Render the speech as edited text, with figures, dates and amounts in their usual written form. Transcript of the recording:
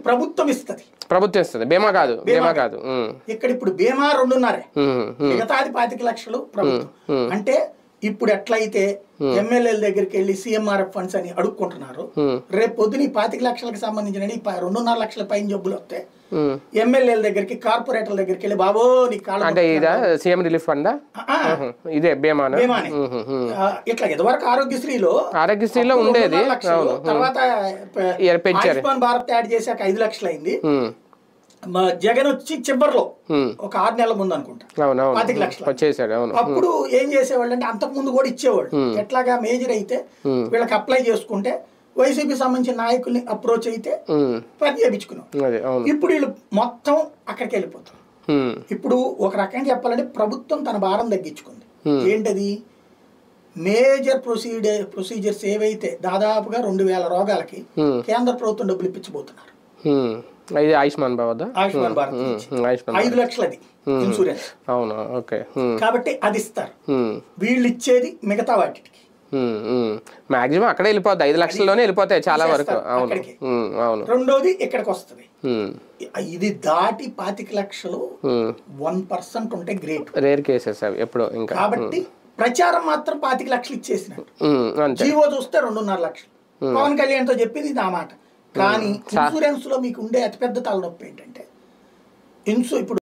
ప్రభుత్వం ఇస్తుంది. బీమా కాదు. ఇక్కడ ఇప్పుడు బీమా 2.5, మిగతాది 25 లక్షలు ప్రభుత్వం. అంటే ఇప్పుడు ఎట్లయితే ఎమ్మెల్యేల దగ్గరికి వెళ్ళి సీఎంఆర్ఎఫ్ ఫండ్స్ అని అడుక్కుంటున్నారు, రేపు పొద్దున 25 లక్షలకు సంబంధించిన 2.5 లక్షల పైన జబ్బులు వస్తే ఎమ్మెల్యేల దగ్గరికి, కార్పొరేటర్ల దగ్గరికి వెళ్ళి బాబో నీ కాళ్ళ సీఎం రిలీఫ్ ఫండ్ ఇదే బీమానే. ఇట్లా ఇదివరకు ఆరోగ్యశ్రీలో ఉండేది, తర్వాత ఆయుష్మాన్ భారత్ యాడ్ చేశాక 5 లక్షలు అయింది. జగన్ వచ్చి చివరిలో ఒక 6 నెలల ముందు అనుకుంటా 25 లక్షలు. అప్పుడు ఏం చేసేవాళ్ళు అంటే అంతకు ముందు కూడా ఇచ్చేవాళ్ళు. ఎట్లాగా మేజర్ అయితే వీళ్ళకి అప్లై చేసుకుంటే వైసీపీ సంబంధించిన నాయకుల్ని అప్రోచ్ అయితే పని చేయించుకున్నాం. ఇప్పుడు వీళ్ళు మొత్తం అక్కడికి వెళ్ళిపోతారు. ఇప్పుడు ఒక రకంగా చెప్పాలంటే ప్రభుత్వం తన భారం తగ్గించుకుంది. ఏంటది? మేజర్ ప్రొసీజర్స్ ఏవైతే దాదాపుగా 2000 రోగాలకి కేంద్ర ప్రభుత్వం డబ్బులు ఇప్పించబోతున్నారు. ఆయుష్మాన్ భారత్ 5 లక్షలది ఇన్సూరెన్స్. కాబట్టి అది ఇస్తారు. వీళ్ళు ఇచ్చేది మిగతా వాటికి మాక్సిమం అక్కడే వెళ్ళిపోద్ది, 5 లక్షల్లోనే వెళ్ళిపోతాయి చాలా వరకు. రెండోది ఇక్కడికి వస్తుంది. ఇది దాటి 25 లక్షలు 1% ఉంటే గ్రేట్, రేర్ కేసెస్ అవి ఎప్పుడో. ఇంకా కాబట్టి ప్రచారం మాత్రం 25 లక్షలు ఇచ్చేసినట్టు. జీవో చూస్తే 2.5 లక్షలు. పవన్ కళ్యాణ్ తో చెప్పింది ఇది ఆ మాట. కానీ ఇన్సూరెన్స్ లో మీకు ఉండే అతిపెద్ద తలనొప్పి ఏంటంటే ఇప్పుడు